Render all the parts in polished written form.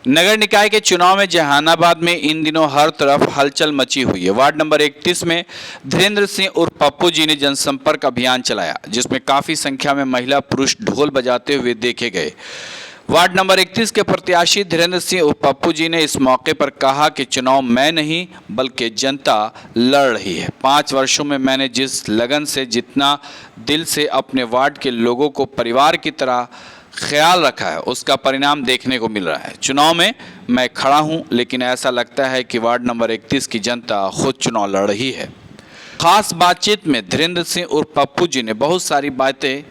नगर निकाय के चुनाव में जहानाबाद में इन दिनों हर तरफ हलचल मची हुई है। वार्ड नंबर 31 में धीरेन्द्र सिंह उर्फ पप्पू जी ने जनसंपर्क अभियान चलाया, जिसमें काफी संख्या में महिला पुरुष ढोल बजाते हुए देखे गए। वार्ड नंबर 31 के प्रत्याशी धीरेन्द्र सिंह उर्फ पप्पू जी ने इस मौके पर कहा कि चुनाव मैं नहीं बल्कि जनता लड़ रही है। 5 वर्षों में मैंने जिस लगन से, जितना दिल से अपने वार्ड के लोगों को परिवार की तरह ख्याल रखा है, उसका परिणाम देखने को मिल रहा है। चुनाव में मैं खड़ा हूं, लेकिन ऐसा लगता है कि वार्ड नंबर 31 की जनता खुद चुनाव लड़ रही है। खास बातचीत में धीरेन्द्र सिंह उर्फ पप्पू जी ने बहुत सारी बातें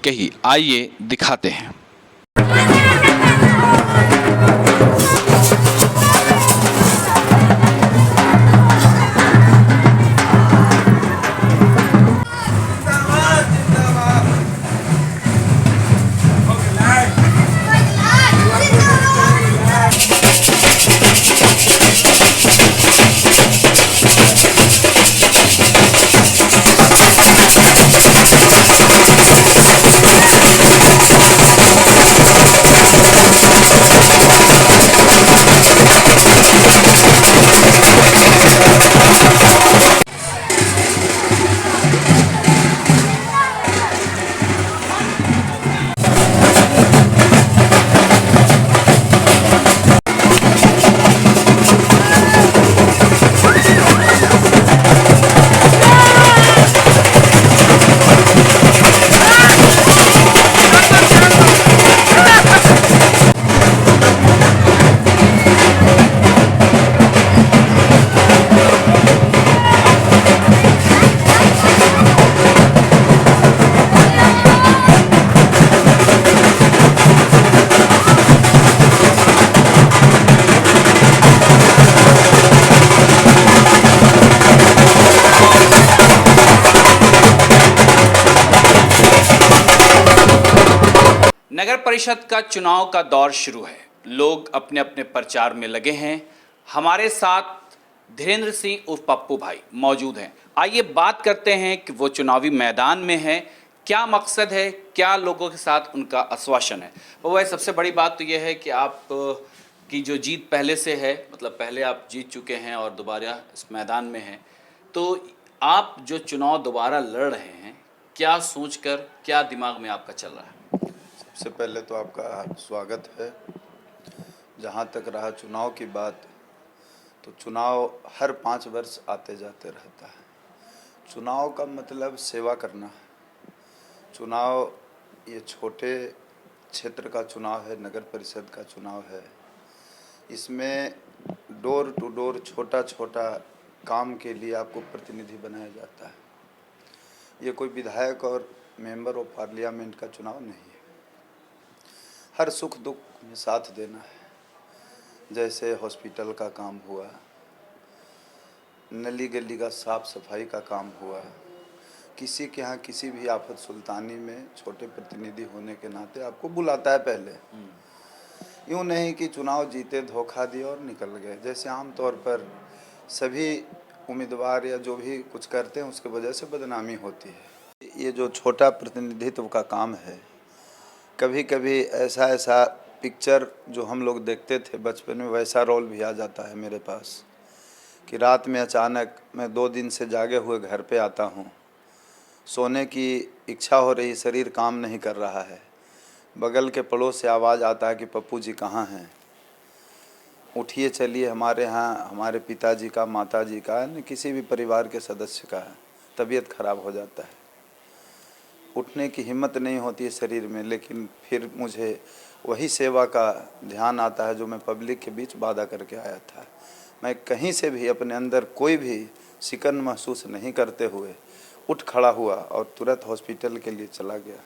कही, आइए दिखाते हैं। नगर परिषद का चुनाव का दौर शुरू है। लोग अपने अपने प्रचार में लगे हैं। हमारे साथ धीरेन्द्र सिंह उर्फ पप्पू भाई मौजूद हैं। आइए बात करते हैं कि वो चुनावी मैदान में है, क्या मकसद है, क्या लोगों के साथ उनका आश्वासन है। वो सबसे बड़ी बात तो यह है कि आप की जो जीत पहले से है, मतलब पहले आप जीत चुके हैं और दोबारा इस मैदान में हैं, तो आप जो चुनाव दोबारा लड़ रहे हैं, क्या सोचकर, क्या दिमाग में आपका चल रहा है? सबसे पहले तो आपका स्वागत है। जहाँ तक रहा चुनाव की बात, तो चुनाव हर 5 वर्ष आते जाते रहता है। चुनाव का मतलब सेवा करना है। चुनाव ये छोटे क्षेत्र का चुनाव है, नगर परिषद का चुनाव है। इसमें डोर टू डोर छोटा छोटा काम के लिए आपको प्रतिनिधि बनाया जाता है। ये कोई विधायक और मेंबर ऑफ पार्लियामेंट का चुनाव नहीं है। हर सुख दुख में साथ देना है। जैसे हॉस्पिटल का काम हुआ, नली गली का साफ सफाई का काम हुआ, किसी के यहाँ किसी भी आफत सुल्तानी में छोटे प्रतिनिधि होने के नाते आपको बुलाता है पहले। यूँ नहीं कि चुनाव जीते, धोखा दिया और निकल गए, जैसे आमतौर पर सभी उम्मीदवार या जो भी कुछ करते हैं उसके वजह से बदनामी होती है। ये जो छोटा प्रतिनिधित्व का काम है, कभी कभी ऐसा पिक्चर जो हम लोग देखते थे बचपन में, वैसा रोल भी आ जाता है मेरे पास कि रात में अचानक मैं 2 दिन से जागे हुए घर पे आता हूँ। सोने की इच्छा हो रही, शरीर काम नहीं कर रहा है। बगल के पड़ोस से आवाज़ आता है कि पप्पू जी कहाँ हैं, उठिए चलिए। हमारे यहाँ हमारे पिताजी का, माताजी का, किसी भी परिवार के सदस्य का तबीयत खराब हो जाता है। उठने की हिम्मत नहीं होती है शरीर में, लेकिन फिर मुझे वही सेवा का ध्यान आता है जो मैं पब्लिक के बीच वादा करके आया था। मैं कहीं से भी अपने अंदर कोई भी सिकन महसूस नहीं करते हुए उठ खड़ा हुआ और तुरंत हॉस्पिटल के लिए चला गया।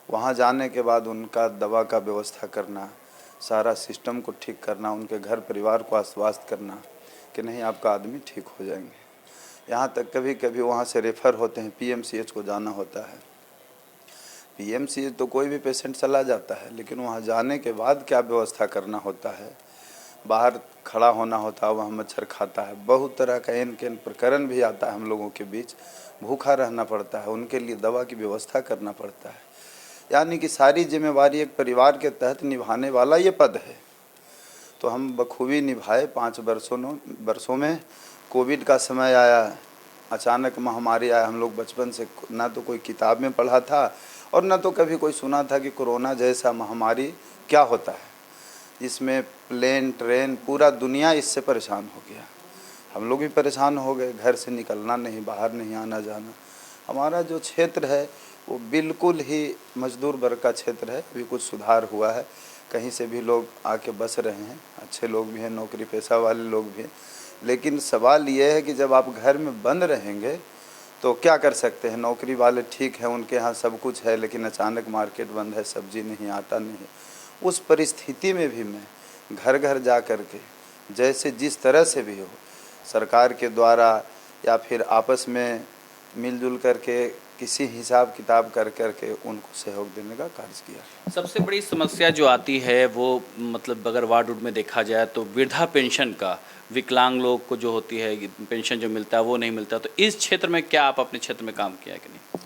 वहाँ जाने के बाद उनका दवा का व्यवस्था करना, सारा सिस्टम को ठीक करना, उनके घर परिवार को आश्वस्त करना कि नहीं आपका आदमी ठीक हो जाएंगे। यहाँ तक कभी कभी वहाँ से रेफ़र होते हैं, पीएमसीएच को जाना होता है। पीएमसीएच तो कोई भी पेशेंट चला जाता है, लेकिन वहाँ जाने के बाद क्या व्यवस्था करना होता है, बाहर खड़ा होना होता है, वहाँ मच्छर खाता है, बहुत तरह का एन केन प्रकरण भी आता है हम लोगों के बीच। भूखा रहना पड़ता है, उनके लिए दवा की व्यवस्था करना पड़ता है। यानी कि सारी जिम्मेवारी एक परिवार के तहत निभाने वाला ये पद है। तो हम बखूबी निभाए। 5 वर्षों में कोविड का समय आया, अचानक महामारी आया। हम लोग बचपन से ना तो कोई किताब में पढ़ा था और ना तो कभी कोई सुना था कि कोरोना जैसा महामारी क्या होता है, जिसमें प्लेन ट्रेन पूरा दुनिया इससे परेशान हो गया। हम लोग भी परेशान हो गए, घर से निकलना नहीं, बाहर नहीं आना जाना। हमारा जो क्षेत्र है वो बिल्कुल ही मजदूर वर्ग का क्षेत्र है। अभी कुछ सुधार हुआ है, कहीं से भी लोग आके बस रहे हैं, अच्छे लोग भी हैं, नौकरी पेशा वाले लोग भी हैं। लेकिन सवाल ये है कि जब आप घर में बंद रहेंगे तो क्या कर सकते हैं। नौकरी वाले ठीक है, उनके यहाँ सब कुछ है, लेकिन अचानक मार्केट बंद है, सब्जी नहीं, आटा नहीं। उस परिस्थिति में भी मैं घर घर जा कर के जैसे जिस तरह से भी हो, सरकार के द्वारा या फिर आपस में मिलजुल करके किसी हिसाब किताब कर करके उनको सहयोग देने का कार्य किया। सबसे बड़ी समस्या जो आती है वो मतलब अगर वार्ड में देखा जाए तो वृद्धा पेंशन का, विकलांग लोग को जो होती है पेंशन जो मिलता है वो नहीं मिलता। तो इस क्षेत्र में क्या आप अपने क्षेत्र में काम किया है कि नहीं?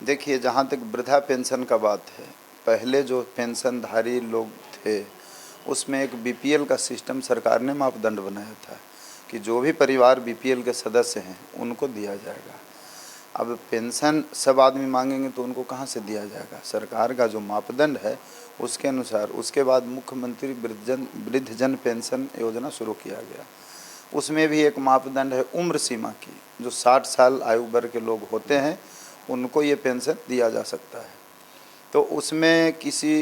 देखिए, जहाँ तक वृद्धा पेंशन का बात है, पहले जो पेंशनधारी लोग थे उसमें एक बीपीएल का सिस्टम सरकार ने मापदंड बनाया था कि जो भी परिवार बीपीएल के सदस्य हैं उनको दिया जाएगा। अब पेंशन सब आदमी मांगेंगे तो उनको कहाँ से दिया जाएगा। सरकार का जो मापदंड है उसके अनुसार उसके बाद मुख्यमंत्री वृद्धजन पेंशन योजना शुरू किया गया। उसमें भी एक मापदंड है उम्र सीमा की, जो 60 साल आयु वर्ग के लोग होते हैं उनको ये पेंशन दिया जा सकता है। तो उसमें किसी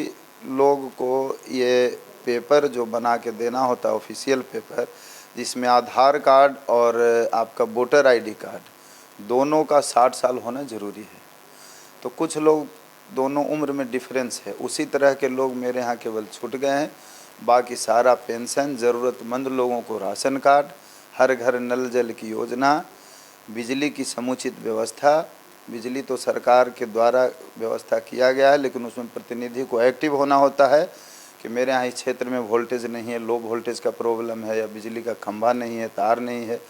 लोग को ये पेपर जो बना के देना होता है, ऑफिशियल पेपर, जिसमें आधार कार्ड और आपका वोटर आईडी कार्ड दोनों का 60 साल होना ज़रूरी है। तो कुछ लोग दोनों उम्र में डिफरेंस है, उसी तरह के लोग मेरे यहाँ केवल छूट गए हैं। बाकी सारा पेंशन, ज़रूरतमंद लोगों को राशन कार्ड, हर घर नल जल की योजना, बिजली की समुचित व्यवस्था। बिजली तो सरकार के द्वारा व्यवस्था किया गया है, लेकिन उसमें प्रतिनिधि को एक्टिव होना होता है कि मेरे यहाँ इस क्षेत्र में वोल्टेज नहीं है, लो वोल्टेज का प्रॉब्लम है, या बिजली का खंभा नहीं है, तार नहीं है।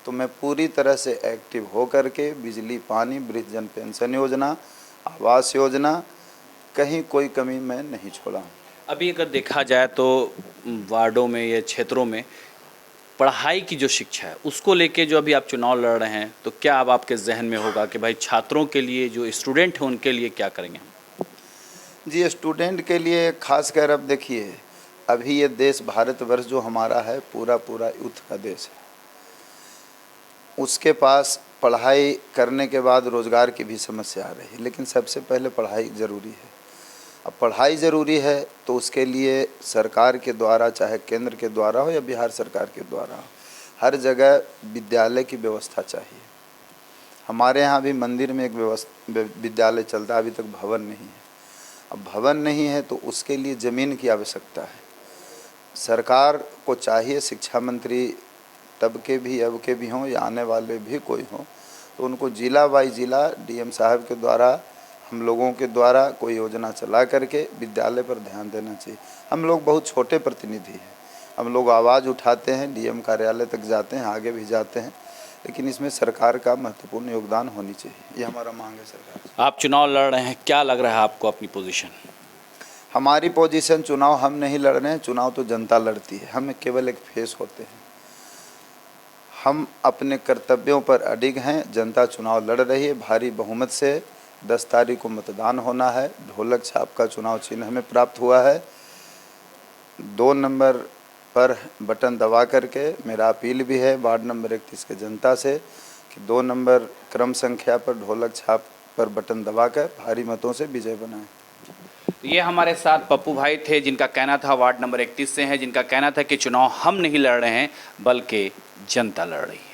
तो मैं पूरी तरह से एक्टिव हो करके बिजली, पानी, वृद्धजन पेंशन योजना, आवास योजना, कहीं कोई कमी मैं नहीं छोड़ा हूँ। अभी अगर देखा जाए तो वार्डों में या क्षेत्रों में पढ़ाई की जो शिक्षा है उसको लेके जो अभी आप चुनाव लड़ रहे हैं, तो क्या अब आपके जहन में होगा कि भाई छात्रों के लिए, जो स्टूडेंट हैं उनके लिए क्या करेंगे? जी, स्टूडेंट के लिए खासकर अब देखिए, अभी ये देश भारतवर्ष जो हमारा है पूरा युद्ध का देश है। उसके पास पढ़ाई करने के बाद रोज़गार की भी समस्या आ रही है, लेकिन सबसे पहले पढ़ाई ज़रूरी है। अब पढ़ाई ज़रूरी है तो उसके लिए सरकार के द्वारा, चाहे केंद्र के द्वारा हो या बिहार सरकार के द्वारा हो, हर जगह विद्यालय की व्यवस्था चाहिए। हमारे यहाँ भी मंदिर में एक विद्यालय चलता है, अभी तक भवन नहीं है। अब भवन नहीं है तो उसके लिए ज़मीन की आवश्यकता है। सरकार को चाहिए, शिक्षा मंत्री तब के भी अब के भी हों या आने वाले भी कोई हों, तो उनको जिला बाई जिला डीएम साहब के द्वारा, हम लोगों के द्वारा कोई योजना चला करके विद्यालय पर ध्यान देना चाहिए। हम लोग बहुत छोटे प्रतिनिधि हैं, हम लोग आवाज़ उठाते हैं, डीएम कार्यालय तक जाते हैं, आगे भी जाते हैं, लेकिन इसमें सरकार का महत्वपूर्ण योगदान होनी चाहिए। ये हमारा मांग है सरकार से। आप चुनाव लड़ रहे हैं, क्या लग रहा है आपको अपनी पोजीशन? हमारी पोजीशन, चुनाव हम नहीं लड़ रहे हैं, चुनाव तो जनता लड़ती है। हम केवल एक फेस होते हैं। हम अपने कर्तव्यों पर अडिग हैं। जनता चुनाव लड़ रही है भारी बहुमत से। 10 तारीख को मतदान होना है। ढोलक छाप का चुनाव चिन्ह हमें प्राप्त हुआ है। 2 नंबर पर बटन दबा करके मेरा अपील भी है वार्ड नंबर 31 के जनता से कि 2 नंबर क्रम संख्या पर ढोलक छाप पर बटन दबाकर भारी मतों से विजय बनाएं। ये हमारे साथ पप्पू भाई थे, जिनका कहना था वार्ड नंबर 31 से हैं, जिनका कहना था कि चुनाव हम नहीं लड़ रहे हैं बल्कि जनता लड़ रही है।